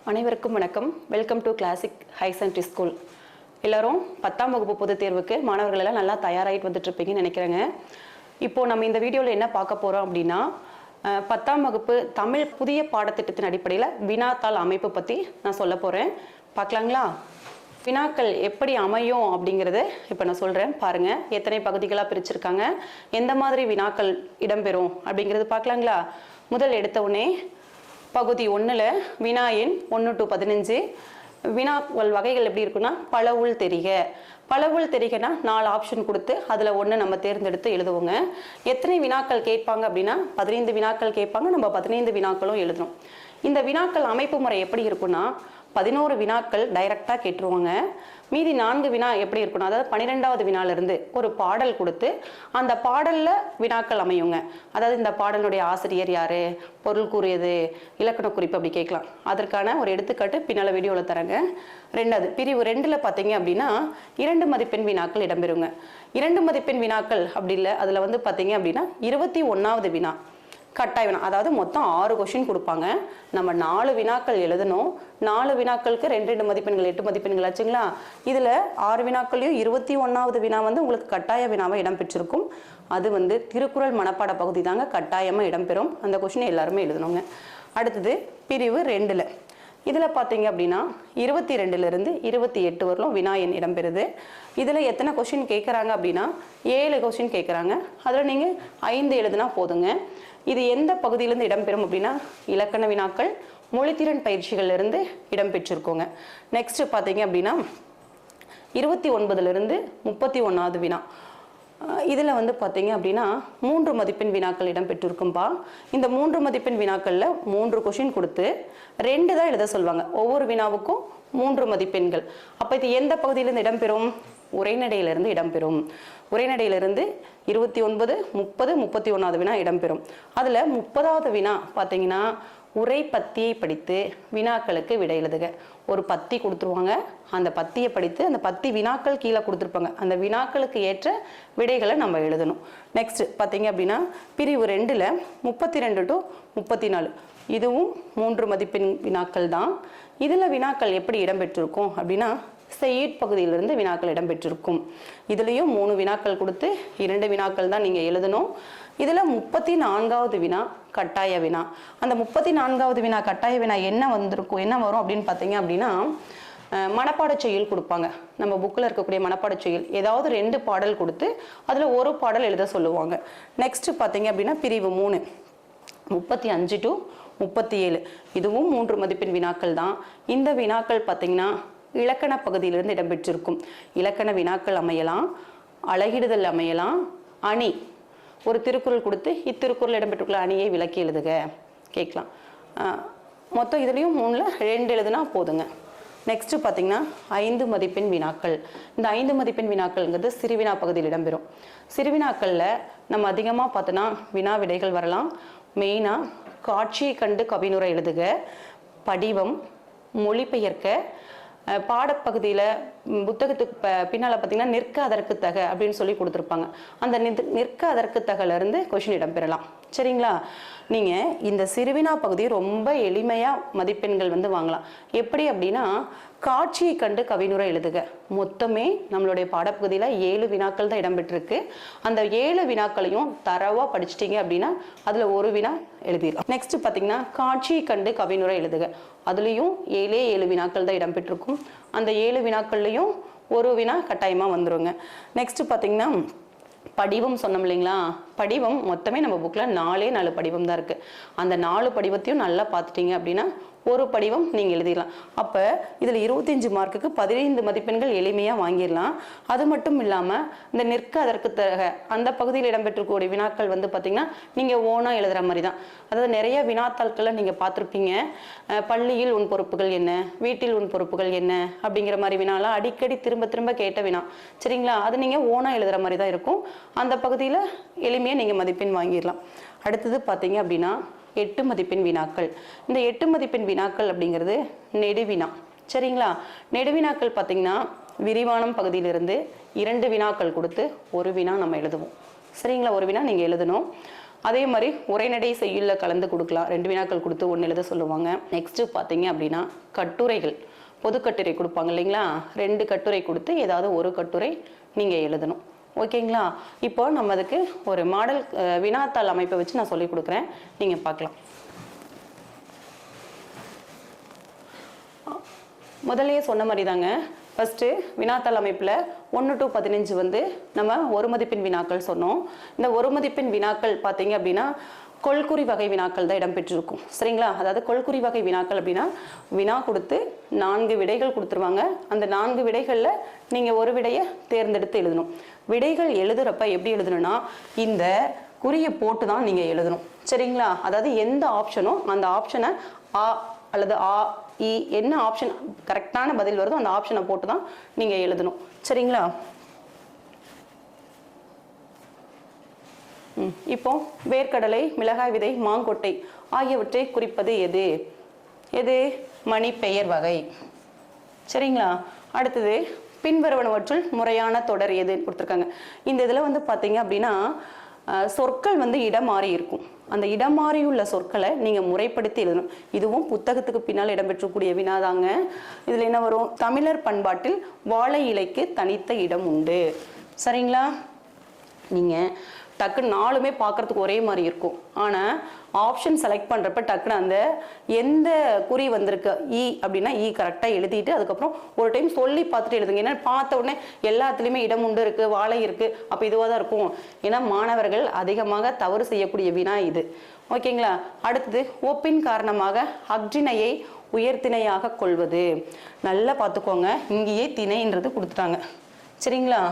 அனைவருக்கும் வணக்கம். Welcome to classic higher secondary school. எல்லாரும் 10ஆம் வகுப்பு பொதுத் தேர்வுக்கு மாணவர்கள் எல்லாம் நல்லா தயாராகிட்டு வந்துட்டு இருப்பீங்கன்னு நினைக்கிறேங்க. இப்போ நம்ம இந்த வீடியோவில் என்ன பார்க்க போகிறோம் அப்படின்னா 10ஆம் வகுப்பு தமிழ் புதிய பாடத்திட்டத்தின் அடிப்படையில் வினாத்தாள் அமைப்பு பற்றி நான் சொல்ல போகிறேன். பார்க்கலாங்களா? வினாக்கள் எப்படி அமையும் அப்படிங்கிறத இப்போ நான் சொல்கிறேன். பாருங்கள், எத்தனை பகுதிகளாக பிரிச்சிருக்காங்க, எந்த மாதிரி வினாக்கள் இடம்பெறும் அப்படிங்கிறது பார்க்கலாங்களா? முதல் எடுத்த உடனே பகுதி 1ல் வினா எண் 1 to 15 வினாக்கள் வகைகள் எப்படி இருக்குன்னா, பலவுள் தெரிக. பலவுள் தெரிகனா 4 ஆப்ஷன் கொடுத்து அதில் ஒன்று நம்ம தேர்ந்தெடுத்து எழுதுவோங்க. எத்தனை வினாக்கள் கேட்பாங்க அப்படின்னா 15 வினாக்கள் கேட்பாங்க. நம்ம 15 வினாக்களும் எழுதணும். இந்த வினாக்கள் அமைப்பு முறை எப்படி இருக்குன்னா, 11 வினாக்கள் டைரக்டாக கேட்டுருவாங்க. மீதி 4 வினா எப்படி இருக்குன்னா, அதாவது 12வது வினாலிருந்து ஒரு பாடல் கொடுத்து அந்த பாடலில் வினாக்கள் அமையுங்க. அதாவது இந்த பாடலுடைய ஆசிரியர் யார், பொருள் கூறியது, இலக்கண குறிப்பு அப்படி கேட்கலாம். அதற்கான ஒரு எடுத்துக்காட்டு பின்னால் வீடியோவில் தரேங்க. ரெண்டாவது பிரிவு 2ல் பார்த்தீங்க அப்படின்னா 2 மதிப்பெண் வினாக்கள் இடம்பெறுங்க. 2 மதிப்பெண் வினாக்கள் அப்படி இல்லை, அதில் வந்து பார்த்தீங்க அப்படின்னா 21வது வினா கட்டாய வினா. அதாவது மொத்தம் 6 கொஷின் கொடுப்பாங்க. நம்ம 4 வினாக்கள் எழுதணும். 4 வினாக்களுக்கு 2 மதிப்பெண்கள், 8 மதிப்பெண்கள் ஆச்சுங்களா? இதில் 6 வினாக்கள்லையும் 21வது வினா வந்து உங்களுக்கு கட்டாய வினாவை இடம்பெற்றிருக்கும். அது வந்து திருக்குறள் மனப்பாட பகுதி தாங்க, கட்டாயமாக இடம்பெறும். அந்த கொஷினை எல்லாருமே எழுதணுங்க. அடுத்தது பிரிவு 2ல் இதில் பார்த்தீங்க அப்படின்னா 22லிருந்து 28 வரலும் வினா எண் இடம்பெறுது. இதில் எத்தனை கொஷின் கேட்குறாங்க அப்படின்னா 7 கொஷின் கேட்குறாங்க. அதில் நீங்கள் 5 எழுதுனா போதுங்க. இது எந்த பகுதியிலேருந்து இடம்பெறும் அப்படின்னா இலக்கண வினாக்கள், மொழித்திறன் பயிற்சிகள்லேருந்து இடம்பெற்றிருக்கோங்க. நெக்ஸ்ட் பார்த்தீங்க அப்படின்னா 29லிருந்து 31வது வினா. இதில் வந்து பார்த்தீங்க அப்படின்னா 3 மதிப்பெண் வினாக்கள் இடம்பெற்றிருக்கும்பா. இந்த 3 மதிப்பெண் வினாக்களில் 3 கொஷின் கொடுத்து 2 தான் எழுத சொல்லுவாங்க. ஒவ்வொரு வினாவுக்கும் 3 மதிப்பெண்கள். அப்போ இது எந்த பகுதியிலிருந்து இடம்பெறும்? உரைநடையிலிருந்து இடம்பெறும். உரைநடையிலிருந்து 29, 30, 31வது வினா இடம்பெறும். அதில் 30வது வினா பார்த்தீங்கன்னா உரை பத்தியை படித்து வினாக்களுக்கு விடை எழுதுக. ஒரு பத்தி கொடுத்துருவாங்க. அந்த பத்தியை படித்து அந்த பத்தி வினாக்கள் கீழே கொடுத்துருப்பாங்க. அந்த வினாக்களுக்கு ஏற்ற விடைகளை நம்ம எழுதணும். நெக்ஸ்ட் பார்த்தீங்க அப்படின்னா பிரிவு 2ல் 32 to 34 இதுவும் 3 மதிப்பெண் வினாக்கள் தான். இதில் வினாக்கள் எப்படி இடம்பெற்றிருக்கும் அப்படின்னா செய்யுட் பகுதியிலிருந்து வினாக்கள் இடம்பெற்றிருக்கும். இதுலேயும் 3 வினாக்கள் கொடுத்து 2 வினாக்கள் தான் நீங்கள் எழுதணும். இதில் 34வது வினா கட்டாய வினா. அந்த 34வது வினா கட்டாய வினா என்ன வரும் அப்படின்னு பார்த்தீங்க அப்படின்னா மனப்பாட செய்யுள் கொடுப்பாங்க. நம்ம புக்கில் இருக்கக்கூடிய மனப்பாட செய்யுள் ஏதாவது 2 பாடல் கொடுத்து அதில் ஒரு பாடல் எழுத சொல்லுவாங்க. நெக்ஸ்ட் பார்த்தீங்க அப்படின்னா பிரிவு 3 35 to 37 இதுவும் 3 மதிப்பெண் வினாக்கள் தான். இந்த வினாக்கள் பார்த்தீங்கன்னா இலக்கண பகுதியிலிருந்து இடம்பெற்றிருக்கும். இலக்கண வினாக்கள் அமையலாம், அழகிடுதல் அமையலாம், அணி ஒரு திருக்குறள் கொடுத்து இத்திருக்குறள் இடம்பெற்றுள்ள அணியை விளக்கி எழுதுக கேட்கலாம். மொத்தம் இதுலேயும் 3ல் 2 எழுதுனா போதுங்க. நெக்ஸ்ட் பார்த்தீங்கன்னா 5 மதிப்பெண் வினாக்கள். இந்த 5 மதிப்பெண் வினாக்கள்ங்கிறது சிறுவினா பகுதியில் இடம்பெறும். சிறுவினாக்களில் நம்ம அதிகமாக பார்த்தோன்னா வினா விடைகள் வரலாம். மெயினாக காட்சியை கண்டு கவினுரை எழுதுக, படிவம், மொழிபெயர்க்க, பாடப்பகுதியில் புத்தகத்துக்கு பின்னால் பார்த்தீங்கன்னா நிற்க அதற்கு தக அப்படின்னு சொல்லி கொடுத்துருப்பாங்க. அந்த நிற்க அதற்கு தகலேருந்து கொஷின் இடம்பெறலாம். சரிங்களா? நீங்கள் இந்த சிறுவினா பகுதி ரொம்ப எளிமையாக மதிப்பெண்கள் வந்து வாங்கலாம். எப்படி அப்படின்னா காட்சியை கண்டு கவினுரை எழுதுக. மொத்தமே நம்மளுடைய பாடப்பகுதியில் 7 வினாக்கள் தான் இடம்பெற்றிருக்கு. அந்த 7 வினாக்களையும் தரவாக படிச்சிட்டிங்க அப்படின்னா அதில் ஒரு வினா எழுதிடலாம். நெக்ஸ்ட் பார்த்தீங்கன்னா காட்சியை கண்டு கவினுரை எழுதுக. அதுலேயும் 7 வினாக்கள் தான் இடம்பெற்றிருக்கும். அந்த 7 வினாக்கள்லையும் ஒரு வினா கட்டாயமாக வந்துருங்க. நெக்ஸ்ட் பார்த்தீங்கன்னா படிவம் சொன்னோம் இல்லைங்களா? படிவம் மொத்தமே நம்ம புக்கில் 4 படிவம் தான் இருக்குது. அந்த 4 படிவத்தையும் நல்லா பார்த்துட்டிங்க அப்படின்னா ஒரு படிவம் நீங்கள் எழுதிடலாம். அப்போ இதில் 25 மார்க்குக்கு 15 மதிப்பெண்கள் எளிமையாக வாங்கிடலாம். அது மட்டும் இல்லாமல் இந்த நிற்க அதற்கு தக அந்த பகுதியில் இடம்பெற்றக்கூடிய வினாக்கள் வந்து பார்த்திங்கன்னா நீங்கள் ஓனாக எழுதுகிற மாதிரி தான். அதாவது நிறைய வினாத்தாள்களை நீங்கள் பார்த்துருப்பீங்க. பள்ளியில் உன் பொறுப்புகள் என்ன, வீட்டில் உன் பொறுப்புகள் என்ன அப்படிங்கிற மாதிரி வினாலாம் அடிக்கடி திரும்ப திரும்ப கேட்ட வினா. சரிங்களா? அது நீங்கள் ஓனாக எழுதுகிற மாதிரி தான் இருக்கும். அந்த பகுதியில் எளிமையாக நீங்கள் மதிப்பெண் வாங்கிடலாம். அடுத்தது பார்த்தீங்க அப்படின்னா 8 மதிப்பெண் வினாக்கள். இந்த 8 மதிப்பெண் வினாக்கள் அப்படிங்கிறது நெடுவினா. சரிங்களா? நெடுவினாக்கள் பார்த்தீங்கன்னா விரிவானம் பகுதியிலிருந்து 2 வினாக்கள் கொடுத்து ஒரு வினா நம்ம எழுதுவோம். சரிங்களா? ஒரு வினா நீங்கள் எழுதணும். அதே மாதிரி உரைநடை செய்யுள்ல கலந்து கொடுக்கலாம், 2 வினாக்கள் கொடுத்து 1 எழுத சொல்லுவாங்க. நெக்ஸ்ட் பார்த்தீங்க அப்படின்னா கட்டுரைகள், பொதுக்கட்டுரை கொடுப்பாங்க இல்லைங்களா, 2 கட்டுரை கொடுத்து ஏதாவது ஒரு கட்டுரை நீங்கள் எழுதணும். ஓகேங்களா? இப்போ நம்ம அதுக்கு ஒரு மாடல் வினாத்தாள் அமைப்பை வச்சு நான் சொல்லி கொடுக்குறேன், நீங்கள் பார்க்கலாம். முதல்லயே சொன்ன மாதிரி தாங்க, ஃபஸ்ட்டு வினாத்தாள் அமைப்பில் 1 to 15 வந்து நம்ம ஒரு மதிப்பெண் வினாக்கள் சொன்னோம். இந்த ஒரு மதிப்பெண் வினாக்கள் பார்த்தீங்க அப்படின்னா கொள்குறி வகை வினாக்கள் தான் இடம்பெற்றிருக்கும். சரிங்களா? அதாவது கொள்குறி வகை வினாக்கள் அப்படின்னா வினா கொடுத்து 4 விடைகள் கொடுத்துருவாங்க. அந்த 4 விடைகளில் நீங்கள் ஒரு விடையை தேர்ந்தெடுத்து எழுதணும். விடைகள் எழுதுறப்ப எப்படி எழுதணும்னா இந்த குறியை போட்டு தான் நீங்கள் எழுதணும். சரிங்களா? அதாவது எந்த ஆப்ஷனோ அந்த ஆப்ஷனை ஆ அல்லது ஆ இ என்ன ஆப்ஷன் கரெக்டான பதில் வருதோ அந்த ஆப்ஷனை போட்டு தான் நீங்கள் எழுதணும். சரிங்களா? இப்போ வேர்க்கடலை, மிளகாய் விதை, மாங்கொட்டை ஆகியவற்றை குறிப்பது எது? எது? மணிப்பெயர் வகை. சரிங்களா? அடுத்தது பின்வருவனவற்றுள் முறையான தொடர் எதுன்னு கொடுத்துருக்காங்க. இந்த இதில் வந்து பார்த்தீங்க அப்படின்னா சொற்கள் வந்து இடம் மாறி இருக்கும். அந்த இடம் மாறியுள்ள சொற்களை நீங்கள் முறைப்படுத்தி எழுதணும். இதுவும் புத்தகத்துக்கு பின்னால் இடம்பெற்றக்கூடிய வினாதாங்க. இதில் என்ன வரும்? தமிழர் பண்பாட்டில் வாழை இலைக்கு தனித்த இடம் உண்டு. சரிங்களா? நீங்கள் டக்குன்னு 4மே பார்க்குறதுக்கு ஒரே மாதிரி இருக்கும். ஆனால் ஆப்ஷன் செலக்ட் பண்ணுறப்ப டக்குன்னு அந்த எந்த குறி வந்திருக்கு இ அப்படின்னா இ கரெக்டாக எழுதிட்டு அதுக்கப்புறம் ஒரு டைம் சொல்லி பார்த்துட்டு எழுதுங்க. ஏன்னா பார்த்த உடனே எல்லாத்துலேயுமே இடம் உண்டு இருக்குது, வாழை இருக்குது, அப்போ இதுவாக தான் இருக்கும். ஏன்னா மாணவர்கள் அதிகமாக தவறு செய்யக்கூடிய வினா இது. ஓகேங்களா? அடுத்தது ஒப்பின் காரணமாக அக்ஜினையை உயர்திணையாக கொள்வது. நல்லா பார்த்துக்கோங்க, இங்கேயே திணைன்றது கொடுத்துட்டாங்க. சரிங்களா?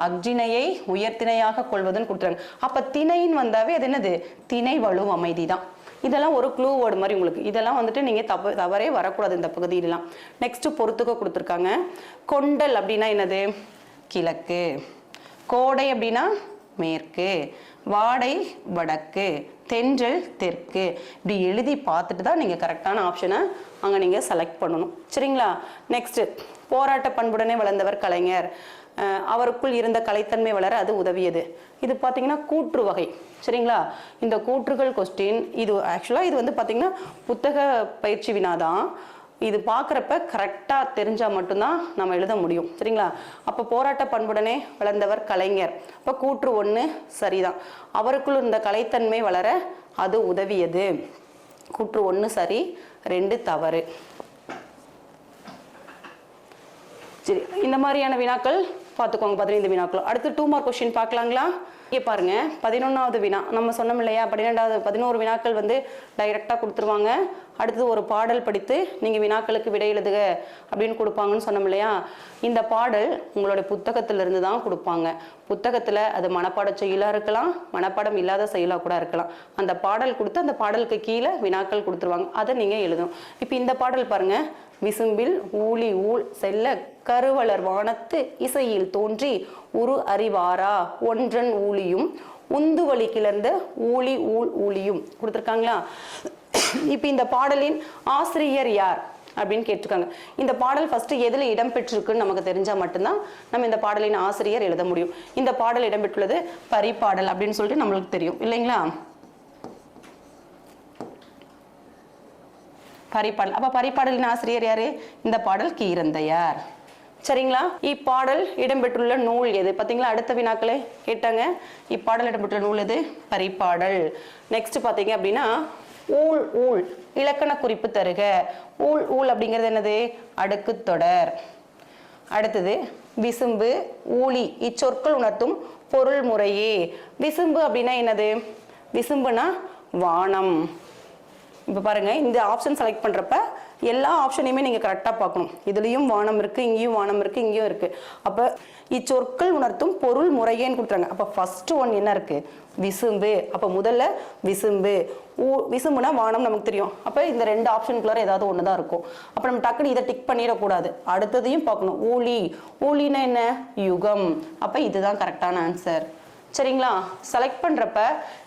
அக்ஜினையை உயர்திணையாக கொள்வதுன்னு கொடுத்துறாங்க. அப்ப திணைன்னு வந்தாவே அது என்னது? திணை வலு அமைதி தான். இதெல்லாம் ஒரு க்ளூ வேர்டு மாதிரி உங்களுக்கு. இதெல்லாம் வந்துட்டு நீங்க தவறே வரக்கூடாது இந்த பகுதியிலாம். நெக்ஸ்ட் பொறுத்துக்க கொடுத்துருக்காங்க. கொண்டல் அப்படின்னா என்னது? கிழக்கு. கோடை அப்படின்னா மேற்கு. வாடை வடக்கு. தென்றல் தெற்கு. இப்படி எழுதி பார்த்துட்டு தான் நீங்க கரெக்டான ஆப்ஷனை அங்க நீங்க செலக்ட் பண்ணணும். சரிங்களா? நெக்ஸ்ட் போராட்ட பண்புடனே வளர்ந்தவர் கலைஞர். அவருக்குள் இருந்த கலைத்தன்மை வளர அது உதவியது. இது பார்த்தீங்கன்னா கூற்று வகை. சரிங்களா? இந்த கூற்றுகள் கொஸ்டின் இது ஆக்சுவலாக இது வந்து பார்த்தீங்கன்னா புத்தக பயிற்சி வினாதான். இது பார்க்குறப்ப கரெக்டாக தெரிஞ்சால் மட்டும்தான் நம்ம எழுத முடியும். சரிங்களா? அப்போ போராட்ட பண்புடனே வளர்ந்தவர் கலைஞர். அப்போ கூற்று 1 சரிதான். அவருக்குள் இருந்த கலைத்தன்மை வளர அது உதவியது. கூற்று 1 சரி, 2 தவறு. சரி, இந்த மாதிரியான வினாக்கள் பார்த்துக்கோங்க. 15 வினாக்கள். அடுத்து 2 மார்க் கொஸ்டின் பார்க்கலாங்களா? இங்கே பாருங்க, 11வது வினா நம்ம சொன்னோம் இல்லையா, 11 வினாக்கள் வந்து டைரக்டாக கொடுத்துருவாங்க. அடுத்தது ஒரு பாடல் படித்து நீங்கள் வினாக்களுக்கு விடை எழுதுக அப்படின்னு கொடுப்பாங்கன்னு சொன்னோம் இல்லையா. இந்த பாடல் உங்களுடைய புத்தகத்திலிருந்து தான் கொடுப்பாங்க. புத்தகத்தில் அது மனப்பாட செயலாக இருக்கலாம், மனப்பாடம் இல்லாத செயலாக கூட இருக்கலாம். அந்த பாடல் கொடுத்து அந்த பாடலுக்கு கீழே வினாக்கள் கொடுத்துருவாங்க, அதை நீங்கள் எழுதணும். இப்போ இந்த பாடல் பாருங்க. விசும்பில் ஊழி ஊழ் செல்ல கருவளர் வானத்து இசையில் தோன்றி உரு அறிவாரா ஒன்றன் ஊழியும் உந்து வழி கிளர்ந்த ஊழி ஊழ் ஊழியும் கொடுத்துருக்காங்களா. இப்போ இந்த பாடலின் ஆசிரியர் யார் அப்படின்னு கேட்டிருக்காங்க. இந்த பாடல் ஃபர்ஸ்ட் எதுல இடம்பெற்றிருக்குன்னு நமக்கு தெரிஞ்சா மட்டும்தான் நம்ம இந்த பாடலின் ஆசிரியர் எழுத முடியும். இந்த பாடல் இடம்பெற்றுள்ளது பரிபாடல் அப்படின்னு சொல்லிட்டு நம்மளுக்கு தெரியும் இல்லைங்களா. பரிபாடல். அப்ப பரிபாடலின் ஆசிரியர் யாரு? இந்த பாடல் கீரந்தையார். சரிங்களா? இப்பாடல் இடம்பெற்றுள்ள நூல் எது? பாத்தீங்களா, அடுத்த வினாக்களே கேட்டாங்க. இப்பாடல் இடம்பெற்றுள்ள நூல் எது? பரிபாடல். நெக்ஸ்ட் பாத்தீங்க அப்படின்னா ஊழ் ஊழ் இலக்கண குறிப்பு தருக. ஊழ் ஊழ் அப்படிங்கிறது என்னது? அடுக்கு தொடர். அடுத்தது விசும்பு ஊழி இச்சொற்கள் உணர்த்தும் பொருள் முறையே. விசும்பு அப்படின்னா என்னது? விசும்புனா வானம். இப்போ பாருங்க, இந்த ஆப்ஷன் செலக்ட் பண்றப்ப எல்லா ஆப்ஷனையுமே நீங்க கரெக்டா பார்க்கணும். இதுலயும் வானம் இருக்கு, இங்கேயும் வானம் இருக்கு, இங்கேயும் இருக்கு. அப்ப இச்சொற்கள் உணர்த்தும் பொருள் முறையேன்னு கொடுத்துறாங்க. அப்ப ஃபர்ஸ்ட் ஒன் என்ன இருக்கு? விசும்பு. அப்ப முதல்ல விசும்பு. விசும்புனா வானம் நமக்கு தெரியும். அப்ப இந்த 2 ஆப்ஷனுக்குள்ளார ஏதாவது ஒண்ணுதான் இருக்கும். அப்ப நம்ம டக்குன்னு இதை டிக் பண்ணிடக்கூடாது, அடுத்ததையும் பார்க்கணும். ஊழி. ஊழினா என்ன? யுகம். அப்ப இதுதான் கரெக்டான ஆன்சர். சரிங்களா? செலக்ட் பண்றப்ப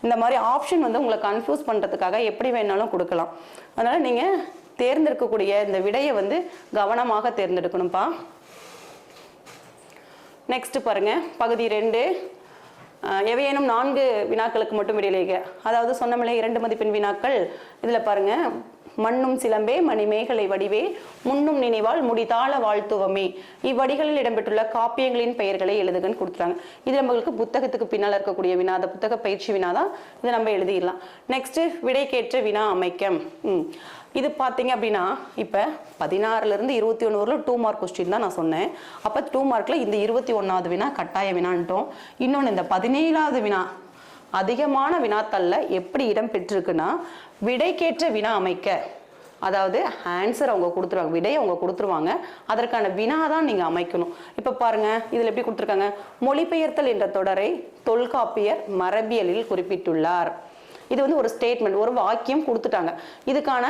இந்த மாதிரி ஆப்ஷன் வந்து உங்களை கன்ஃபியூஸ் பண்றதுக்காக எப்படி வேணாலும் கொடுக்கலாம். அதனால நீங்க தேர்ந்தெடுக்கக்கூடிய இந்த விடையை வந்து கவனமாக தேர்ந்தெடுக்கணும்ப்பா. நெக்ஸ்ட் பாருங்க, பகுதி 2 எவையேனும் 4 வினாக்களுக்கு மட்டும் விடையளிக்க. அதாவது சொன்னமில்லை 2 மதிப்பெண் வினாக்கள். இதில் பாருங்க, மண்ணும் சிலம்பே மணிமேகலை வடிவே முன்னும் நினைவால் முடிதாள வாழ்த்துவமே, இவ்வடிகளில் இடம்பெற்றுள்ள காப்பியங்களின் பெயர்களை எழுதுகன்னு கொடுத்துறாங்க. இது நம்மளுக்கு புத்தகத்துக்கு பின்னால் இருக்கக்கூடிய வினா, அந்த புத்தக பயிற்சி வினா தான். இதை நம்ம எழுதிடலாம். நெக்ஸ்ட் விடைக்கேற்ற வினா அமைக்கம். இது பார்த்தீங்க அப்படின்னா இப்போ 16லேருந்து 21 வரலும் 2 மார்க் கொஸ்டின் தான் நான் சொன்னேன். அப்போ 2 மார்க்கில் இந்த 21வது வினா கட்டாய வினான்ட்டோம். இன்னொன்று இந்த 17வது வினா அதிகமான வினாத்தல்ல எப்படி இடம் பெற்றிருக்குன்னா விடைக்கேற்ற வினா அமைக்க. அதாவது ஆன்சர் அவங்க கொடுத்துருவாங்க, விடையை அவங்க கொடுத்துருவாங்க, அதற்கான வினா தான் நீங்கள் அமைக்கணும். இப்போ பாருங்க, இதில் எப்படி கொடுத்துருக்காங்க, மொழிபெயர்த்தல் என்ற தொடரை தொல்காப்பியர் மரபியலில் குறிப்பிட்டுள்ளார். இது வந்து ஒரு ஸ்டேட்மெண்ட், ஒரு வாக்கியம் கொடுத்துட்டாங்க. இதுக்கான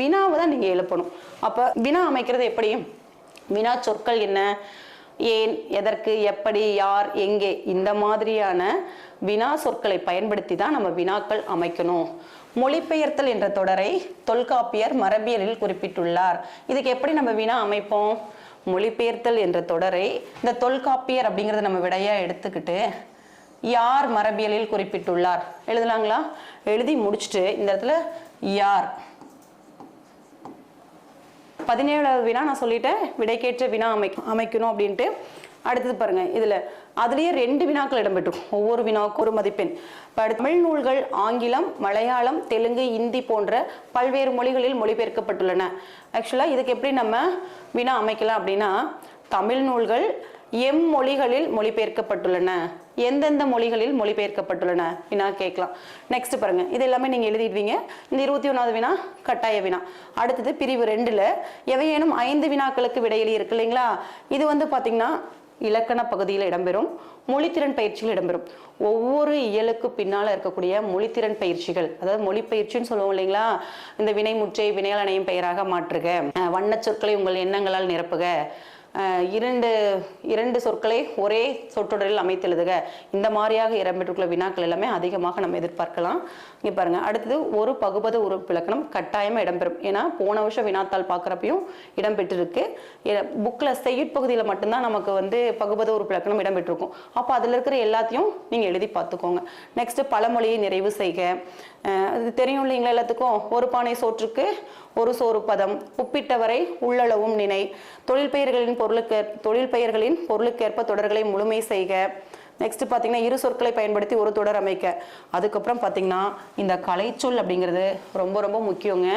வினாவை தான் நீங்கள் எழுப்பணும். அப்போ வினா அமைக்கிறது எப்படி? வினா சொற்கள் என்ன, ஏன், எதற்கு, எப்படி, யார், எங்கே, இந்த மாதிரியான வினா சொற்களை பயன்படுத்தி தான் நம்ம வினாக்கள் அமைக்கணும். மொழிபெயர்த்தல் என்ற தொடரை தொல்காப்பியர் மரபியலில் குறிப்பிட்டுள்ளார். இதுக்கு எப்படி நம்ம வினா அமைப்போம்? மொழிபெயர்த்தல் என்ற தொடரை இந்த தொல்காப்பியர் அப்படிங்கிறத நம்ம விடையா எடுத்துக்கிட்டு யார் மரபியலில் குறிப்பிட்டுள்ளார் எழுதலாங்களா? எழுதி முடிச்சுட்டு இந்த இடத்துல யார் 17வது வினா நான் சொல்லிட்டேன், விடைக்கேற்ற வினா அமைக்கணும் அப்படின்ட்டு. அடுத்தது பாருங்க, இதுல அதுலயே 2 வினாக்கள் இடம்பெற்றும், ஒவ்வொரு வினாவுக்கும் 1 மதிப்பெண். தமிழ் நூல்கள் ஆங்கிலம், மலையாளம், தெலுங்கு, இந்தி போன்ற பல்வேறு மொழிகளில் மொழிபெயர்க்கப்பட்டுள்ளன. ஆக்சுவலா இதுக்கு எப்படி நம்ம வினா அமைக்கலாம் அப்படின்னா, தமிழ் நூல்கள் எம்மொழிகளில் மொழிபெயர்க்கப்பட்டுள்ளன, எந்தெந்த மொழிகளில் மொழிபெயர்க்கப்பட்டுள்ளன வினா கேட்கலாம். நெக்ஸ்ட் பாருங்க, இது எல்லாமே நீங்க எழுதிடுவீங்க. இந்த 21வது வினா கட்டாய வினா. அடுத்தது பிரிவு 2ல எவையேனும் 5 வினாக்களுக்கு விடையளி இருக்கு இல்லைங்களா? இது வந்து பாத்தீங்கன்னா இலக்கண பகுதியில் இடம்பெறும், மொழித்திறன் பயிற்சிகள் இடம்பெறும். ஒவ்வொரு இயலுக்கு பின்னால இருக்கக்கூடிய மொழித்திறன் பயிற்சிகள், அதாவது மொழி பயிற்சின்னு சொல்லுவோம் இல்லைங்களா? இந்த வினைமுற்றை வினையால் அணையும் பெயராக மாற்றுக, வண்ண சொற்களை உங்கள் எண்ணங்களால் நிரப்புக, இரண்டு சொற்களை ஒரே சொற்றொடரில் அமைத்தெழுதுக, இந்த மாதிரியாக இடம்பெற்றுள்ள வினாக்கள் எல்லாமே அதிகமாக நம்ம எதிர்பார்க்கலாம். இங்கே பாருங்க, அடுத்தது ஒரு பகுபத உறுப்பிலக்கணம் கட்டாயமாக இடம்பெறும். ஏன்னா போன வருஷம் வினாத்தாள் பார்க்குறப்பையும் இடம்பெற்றிருக்கு. புக்கில் செய்யுட்பகுதியில் மட்டும்தான் நமக்கு வந்து பகுபத உறுப்பிலக்கணம் இடம்பெற்றிருக்கும். அப்போ அதில் இருக்கிற எல்லாத்தையும் நீங்கள் எழுதி பார்த்துக்கோங்க. நெக்ஸ்ட் பழமொழியை நிறைவு செய்க. அது தெரியும் இல்லைங்களா எல்லாத்துக்கும்? ஒரு பானை சோற்றுக்கு ஒரு சோறு பதம், உப்பிட்டவரை உள்ளளவும் நினை, தொழில் பெயர்களின் பொருளுக்கேற்ப தொடர்களை முழுமை செய்க. நெக்ஸ்ட் பார்த்தீங்கன்னா இரு சொற்களை பயன்படுத்தி ஒரு தொடர் அமைக்க. அதுக்கப்புறம் பார்த்தீங்கன்னா இந்த கலைச்சொல் அப்படிங்கிறது ரொம்ப ரொம்ப முக்கியங்க.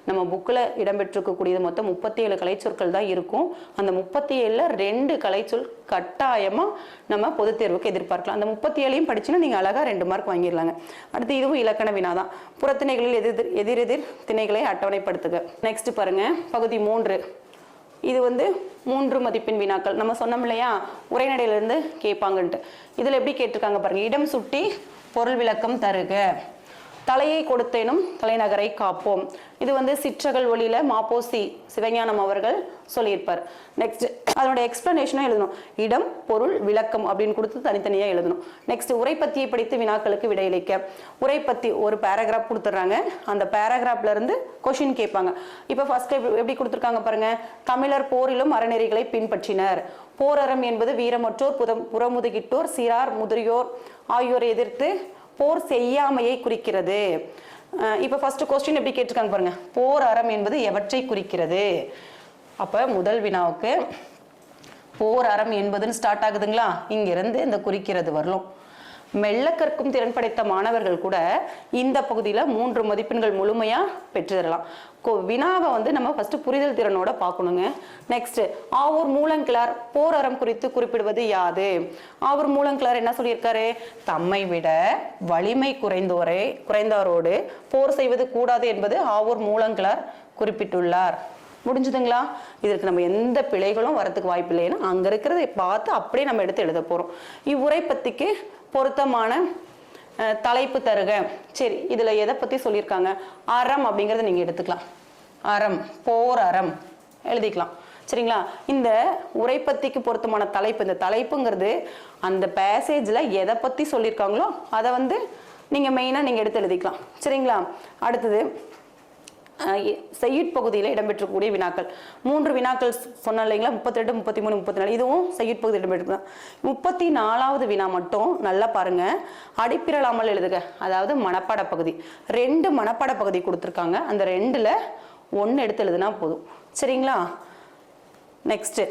நம்ம புக்கில் இடம்பெற்றிருக்கக்கூடியது மொத்தம் 37 கலைச்சொற்கள் தான் இருக்கும். அந்த 37ல் 2 கலைச்சொல் கட்டாயமாக நம்ம பொதுத் தேர்வுக்கு எதிர்பார்க்கலாம். அந்த 37ஐயும் படிச்சுன்னா நீங்கள் அழகாக 2 மார்க் வாங்கிடலாங்க. அடுத்து இதுவும் இலக்கண வினாதான். புறத்திணைகளில் எதிரெதிர் திணைகளை அட்டவணைப்படுத்துக. நெக்ஸ்ட் பாருங்க, பகுதி 3. இது வந்து 3 மதிப்பெண் வினாக்கள். நம்ம சொன்னோம் இல்லையா, உரைநடையிலிருந்து கேட்பாங்கன்ட்டு. இதில் எப்படி கேட்டிருக்காங்க பாருங்க, இடம் சுட்டி பொருள் விளக்கம் தருக, தலையை கொடுத்தேனும் தலைநகரை காப்போம். இது வந்து சிற்றகல் ஒளியில மாப்போசி சிவஞானம் அவர்கள் சொல்லியிருப்பார். நெக்ஸ்ட் அதனுடைய எக்ஸ்பிளனேஷனும் எழுதணும். இடம் பொருள் விளக்கம் அப்படின்னு கொடுத்து தனித்தனியாக எழுதணும். நெக்ஸ்ட் உரைப்பத்தியை படித்து வினாக்களுக்கு விடையளிக்க. உரைப்பத்தி ஒரு பேராகிராஃப் கொடுத்துட்றாங்க, அந்த பேராகிராஃப்ல இருந்து கொஷின் கேட்பாங்க. இப்போ ஃபர்ஸ்ட் எப்படி கொடுத்துருக்காங்க பாருங்க, தமிழர் போரிலும் அறநெறிகளை பின்பற்றினர். போரறம் என்பது வீரமற்றோர், புறமுதுகிட்டோர், சிறார், முதிரியோர் ஆகியோரை எதிர்த்து போர் செய்யாமையை குறிக்கிறது. இப்போ ஃபர்ஸ்ட் கொஸ்டின் எப்படி கேட்டிருக்காங்க பாருங்க, போர் அறம் என்பது எவற்றை குறிக்கிறது? அப்ப முதல் வினாவுக்கு போர் அறம் என்பதுன்னு ஸ்டார்ட் ஆகுதுங்களா, இங்கிருந்து இந்த குறிக்கிறது வரலும். மெல்ல கற்கும் திறன் படைத்த மாணவர்கள் கூட இந்த பகுதியில் 3 மதிப்பெண்கள் முழுமையா பெற்றுதரலாம். வினாவை வந்து நம்ம ஃபர்ஸ்ட் புரிதல் திறனோட பார்க்கணுங்க. நெக்ஸ்ட் ஆவூர் மூலங்கிழார் போர் அறம் குறித்து குறிப்பிடுவது யாது? ஆவூர் மூலங்கிழார் என்ன சொல்லியிருக்காரு, தம்மை விட வலிமை குறைந்தோரோடு போர் செய்வது கூடாது என்பது ஆவூர் மூலங்கிழார் குறிப்பிட்டுள்ளார். முடிஞ்சுதுங்களா? இதற்கு நம்ம எந்த பிழைகளும் வரத்துக்கு வாய்ப்பு இல்லை. ஏன்னா அங்க இருக்கிறத பார்த்து அப்படியே நம்ம எடுத்து எழுத போறோம். இவ்வுரை பத்திக்கு பொருத்தமான தலைப்பு தருக. சரி, இதுல எதை பத்தி சொல்லியிருக்காங்க? அறம் அப்படிங்கறத நீங்க எடுத்துக்கலாம். அறம், போர் அறம் எழுதிக்கலாம். சரிங்களா? இந்த உரைப்பத்திக்கு பொருத்தமான தலைப்பு, இந்த தலைப்புங்கிறது அந்த பேசேஜ்ல எதை பத்தி சொல்லியிருக்காங்களோ அதை வந்து நீங்க மெயினா நீங்க எடுத்து எழுதிக்கலாம். சரிங்களா? அடுத்தது செய்யுட் பகுதியில் இடம்பெற்றக்கூடிய வினாக்கள். 3 வினாக்கள் சொன்ன இல்லைங்களா, 32, 33, 34. இதுவும் செய்யுட் பகுதியில் இடம்பெற்று. 34வது வினா மட்டும் நல்லா பாருங்க. அடிப்பிரலாமல் எழுதுக, அதாவது மனப்பாட பகுதி. 2 மனப்பாட பகுதி கொடுத்துருக்காங்க. அந்த 2ல் 1 எடுத்து எழுதுனா போதும். சரிங்களா? நெக்ஸ்ட்,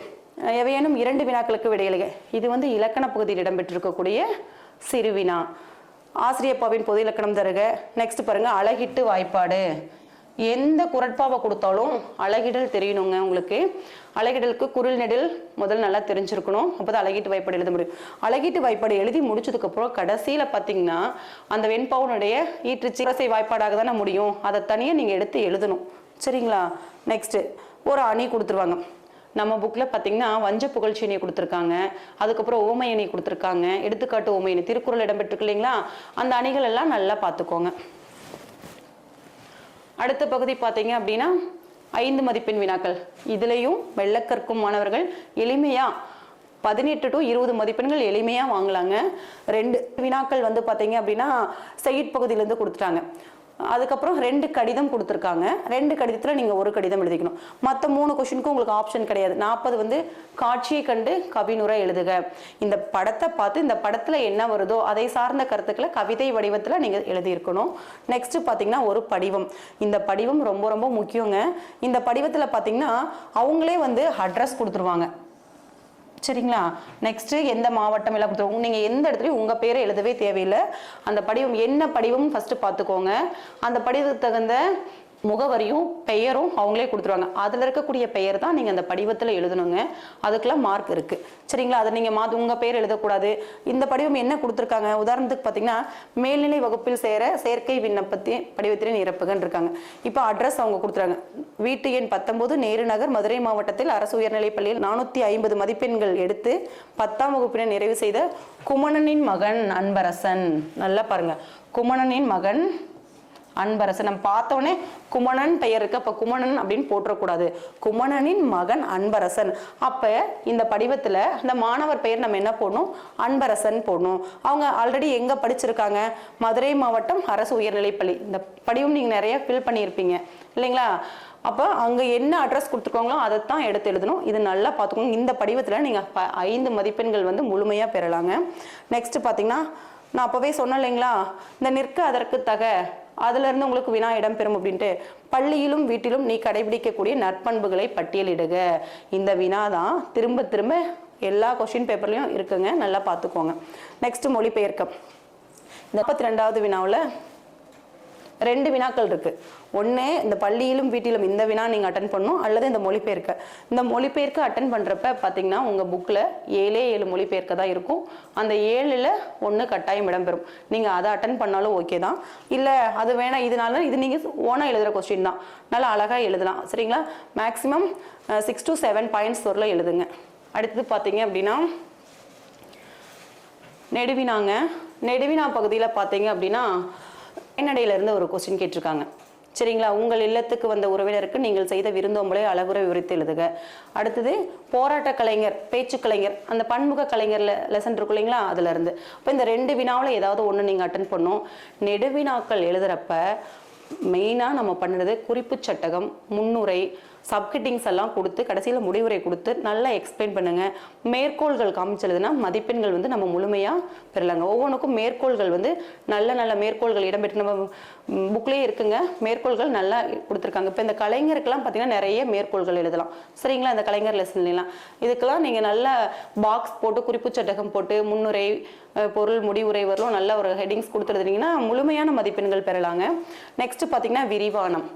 எவையேனும் 2 வினாக்களுக்கு விடையளிக. இது வந்து இலக்கண பகுதியில் இடம்பெற்றிருக்கக்கூடிய சிறுவினா. ஆசிரியப்பாவின் பொது இலக்கணம் தருக. நெக்ஸ்ட் பாருங்க, அழகிட்டு வாய்ப்பாடு. எந்த குரட்பாவை கொடுத்தாலும் அழகிடல் தெரியணுங்க உங்களுக்கு. அழகிடலுக்கு குரில் நெடில் முதல் நல்லா தெரிஞ்சிருக்கணும். அப்போதான் அழகிட்டு வாய்ப்பாடு எழுத முடியும். அழகிட்டு வாய்ப்பாடு எழுதி முடிச்சதுக்கு அப்புறம் கடைசியில் பார்த்தீங்கன்னா அந்த வெண்பாவனுடைய ஈற்றுச்சி வாய்ப்பாடாக தானே முடியும். அதை தனியாக நீங்கள் எடுத்து எழுதணும். சரிங்களா? நெக்ஸ்ட், ஒரு அணி கொடுத்துருவாங்க. நம்ம புக்கில் பார்த்தீங்கன்னா வஞ்ச புகழ்ச்சி அணி கொடுத்துருக்காங்க. அதுக்கப்புறம் ஓமை அணி கொடுத்துருக்காங்க. எடுத்துக்காட்டு ஓமை அணி திருக்குறள் இடம்பெற்றிருக்கு இல்லைங்களா, அந்த அணிகள் எல்லாம் நல்லா பார்த்துக்கோங்க. அடுத்த பகுதி பார்த்தீங்க அப்படின்னா 5 மதிப்பெண் வினாக்கள். இதுலேயும் வெள்ளக்கற்கும் மாணவர்கள் எளிமையாக 18 to 20 மதிப்பெண்கள் எளிமையாக வாங்கலாங்க. 2 வினாக்கள் வந்து பார்த்தீங்க அப்படின்னா செய்யுட் பகுதியிலேருந்து கொடுத்துட்டாங்க. அதுக்கப்புறம் 2 கடிதம் கொடுத்துருக்காங்க. 2 கடிதத்தில் நீங்கள் ஒரு கடிதம் எழுதிக்கணும். மற்ற 3 கொஷினுக்கும் உங்களுக்கு ஆப்ஷன் கிடையாது. 40 வந்து காட்சியை கண்டு கவினுரை எழுதுக. இந்த படத்தை பார்த்து இந்த படத்தில் என்ன வருதோ அதை சார்ந்த கருத்துக்களை கவிதை வடிவத்தில் நீங்கள் எழுதியிருக்கணும். நெக்ஸ்ட் பார்த்தீங்கன்னா ஒரு படிவம். இந்த படிவம் ரொம்ப ரொம்ப முக்கியங்க. இந்த படிவத்தில் பார்த்தீங்கன்னா அவங்களே வந்து அட்ரஸ் கொடுத்துருவாங்க. சரிங்களா? நெக்ஸ்ட், எந்த மாவட்டம் எல்லாம் கொடுத்துருவோம். நீங்கள் எந்த இடத்துலையும் உங்கள் பேரை எழுதவே தேவையில்லை. அந்த படிவம் என்ன படிவம் ஃபஸ்ட்டு பார்த்துக்கோங்க. அந்த படிவத்துக்கு தகுந்த முகவரியும் பெயரும் அவங்களே கொடுத்துருவாங்க. அதில் இருக்கக்கூடிய பெயர் தான் நீங்கள் அந்த படிவத்தில் எழுதணுங்க. அதுக்கெல்லாம் மார்க் இருக்குது. சரிங்களா? அதை நீங்கள் உங்கள் பேர் எழுதக்கூடாது. இந்த படிவம் என்ன கொடுத்துருக்காங்க, உதாரணத்துக்கு பார்த்தீங்கன்னா மேல்நிலை வகுப்பில் சேர சேர்க்கை விண்ணப்பத்தை படிவத்திலே நிரப்புகன்னு இருக்காங்க. இப்போ அட்ரஸ் அவங்க கொடுத்துறாங்க. வீட்டு எண் 19, நேரு நகர், மதுரை மாவட்டத்தில் அரசு உயர்நிலைப் பள்ளியில் 450 மதிப்பெண்கள் எடுத்து 10ஆம் வகுப்பினை நிறைவு செய்த குமணனின் மகன் அன்பரசன். நல்லா பாருங்க, குமணனின் மகன் அன்பரசன். நம்ம பார்த்தோன்னே குமணன் பெயர் இருக்கு, அப்போ குமணன் அப்படின்னு போட்டுறக்கூடாது. குமணனின் மகன் அன்பரசன். அப்போ இந்த படிவத்தில் இந்த மாணவர் பெயர் நம்ம என்ன போடணும், அன்பரசன் போடணும். அவங்க ஆல்ரெடி எங்கே படிச்சிருக்காங்க, மதுரை மாவட்டம் அரசு உயர்நிலைப்பள்ளி. இந்த படிவம் நீங்கள் நிறைய ஃபில் பண்ணியிருப்பீங்க இல்லைங்களா? அப்போ அங்கே என்ன அட்ரஸ் கொடுத்துருக்காங்களோ அதைத்தான் எடுத்து எழுதணும். இது நல்லா பார்த்துக்கோங்க. இந்த படிவத்தில் நீங்கள் 5 மதிப்பெண்கள் வந்து முழுமையாக பெறலாங்க. நெக்ஸ்ட் பார்த்தீங்கன்னா நான் அப்போவே சொன்னேன் இல்லைங்களா, இந்த நிற்க அதற்கு தக அதுலேருந்து உங்களுக்கு வினா இடம்பெறும் அப்படின்ட்டு. பள்ளியிலும் வீட்டிலும் நீ கடைபிடிக்கக்கூடிய நற்பண்புகளை பட்டியலிடுக. இந்த வினா தான் திரும்ப திரும்ப எல்லா கொஸ்டின் பேப்பர்லையும் இருக்குங்க. நல்லா பார்த்துக்கோங்க. நெக்ஸ்ட் மொழிபெயர்க்கம். இந்த 42வது வினாவில் 2 வினாக்கள் இருக்கு. ஒன்று இந்த பள்ளியிலும் வீட்டிலும் இந்த வினா நீங்கள் அட்டன் பண்ணணும், அல்லது இந்த மொழிபெயர்க்க. இந்த மொழிபெயர்க்க அட்டன் பண்ணுறப்ப பார்த்தீங்கன்னா உங்கள் புக்கில் 7 மொழிபெயர்க்க தான் இருக்கும். அந்த 7ல் 1 கட்டாயம் இடம்பெறும். நீங்கள் அதை அட்டன் பண்ணாலும் ஓகே தான். இல்லை அது வேணாம் இதனால இது நீங்கள் ஓனாக எழுதுகிற கொஸ்டின் தான், நல்லா அழகாக எழுதலாம். சரிங்களா? மேக்ஸிமம் 6 to 7 பாயிண்ட்ஸ் வரல எழுதுங்க. அடுத்தது பார்த்தீங்க அப்படின்னா நெடுவினாங்க. நெடுவினா பகுதியில் பார்த்தீங்க அப்படின்னா பயனடையிலிருந்து ஒரு கொஸ்டின் கேட்டிருக்காங்க. சரிங்களா? உங்கள் இல்லத்துக்கு வந்த உறவினருக்கு நீங்கள் செய்த விருந்தோம்பலை அழகுற விவரித்து எழுதுக. அடுத்தது போராட்ட கலைஞர், பேச்சு கலைஞர், அந்த பன்முக கலைஞர்ல லெசன் இருக்கும் இல்லைங்களா, அதுல இருந்து. இப்போ இந்த 2 வினாவில் ஏதாவது ஒன்று நீங்கள் அட்டன் பண்ணணும். நெடுவினாக்கள் எழுதுறப்ப மெயினாக நம்ம பண்ணுறது குறிப்பு சட்டகம், முன்னுரை, சப்ஹெட்டிங்ஸ் எல்லாம் கொடுத்து கடைசியில் முடிவுரை கொடுத்து நல்லா எக்ஸ்பிளைன் பண்ணுங்க. மேற்கோள்கள் காமிச்சதுன்னா மதிப்பெண்கள் வந்து நம்ம முழுமையாக பெறலாங்க. ஒவ்வொன்றுக்கும் மேற்கோள்கள் வந்து நல்ல நல்ல மேற்கோள்கள் இடம்பெற்று நம்ம புக்லேயே இருக்குங்க. மேற்கோள்கள் நல்லா கொடுத்துருக்காங்க. இப்போ இந்த கலைஞருக்கெல்லாம் பார்த்தீங்கன்னா நிறைய மேற்கோள்கள் எழுதலாம். சரிங்களா? இந்த கலைஞர் லெசன்லாம் இதுக்கெல்லாம் நீங்கள் நல்ல பாக்ஸ் போட்டு குறிப்பு சட்டகம் போட்டு முன்னுரை, பொருள், முடிவுரை வரலும் நல்ல ஒரு ஹெட்டிங்ஸ் கொடுத்துருந்தீங்கன்னா முழுமையான மதிப்பெண்கள் பெறலாங்க. நெக்ஸ்ட் பார்த்தீங்கன்னா விரிவானம்.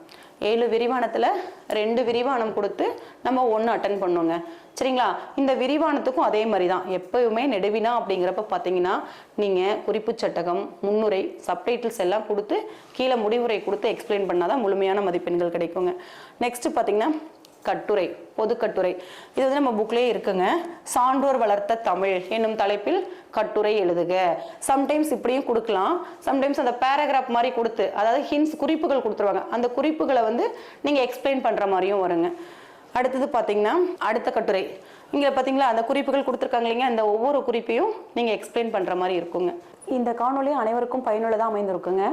7 விரிவானத்தில் 2 விரிவானம் கொடுத்து நம்ம 1 அட்டன் பண்ணுவோங்க. சரிங்களா? இந்த விரிவானத்துக்கும் அதே மாதிரி தான். எப்பவுமே நெடுவினா அப்படிங்கிறப்ப பார்த்தீங்கன்னா நீங்கள் குறிப்பு சட்டகம், முன்னுரை, சப்டைட்டில்ஸ் எல்லாம் கொடுத்து கீழே முடிவுரை கொடுத்து எக்ஸ்பிளைன் பண்ணாதான் முழுமையான மதிப்பெண்கள் கிடைக்குங்க. நெக்ஸ்ட் பார்த்தீங்கன்னா கட்டுரை, பொது கட்டுரை. இது வந்து நம்ம புக்லேயே இருக்குங்க. சான்றோர் வளர்த்த தமிழ் என்னும் தலைப்பில் கட்டுரை எழுதுக. சம்டைம்ஸ் இப்படியும் கொடுக்கலாம், சம்டைம்ஸ் அந்த பேராகிராஃப் மாதிரி கொடுத்து, அதாவது ஹிண்ட்ஸ், குறிப்புகள் கொடுத்துருவாங்க. அந்த குறிப்புகளை வந்து நீங்கள் எக்ஸ்பிளைன் பண்ணுற மாதிரியும் வருங்க. அடுத்தது பார்த்தீங்கன்னா அடுத்த கட்டுரை. இங்கே பார்த்தீங்களா அந்த குறிப்புகள் கொடுத்துருக்காங்க இல்லைங்க, இந்த ஒவ்வொரு குறிப்பையும் நீங்கள் எக்ஸ்பிளைன் பண்ணுற மாதிரி இருக்குங்க. இந்த காணொலி அனைவருக்கும் பயனுள்ளதாக அமைந்திருக்குங்க.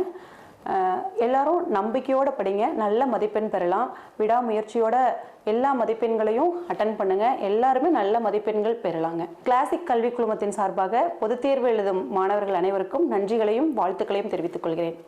எல்லாரும் நம்பிக்கையோடு படிங்க, நல்ல மதிப்பெண் பெறலாம். விடாமுயற்சியோட எல்லா மதிப்பெண்களையும் அட்டன் பண்ணுங்க, எல்லாருமே நல்ல மதிப்பெண்கள் பெறலாங்க. கிளாசிக் கல்வி குழுமத்தின் சார்பாக பொதுத் தேர்வு எழுதும் மாணவர்கள் அனைவருக்கும் நன்றிகளையும் வாழ்த்துக்களையும் தெரிவித்துக் கொள்கிறேன்.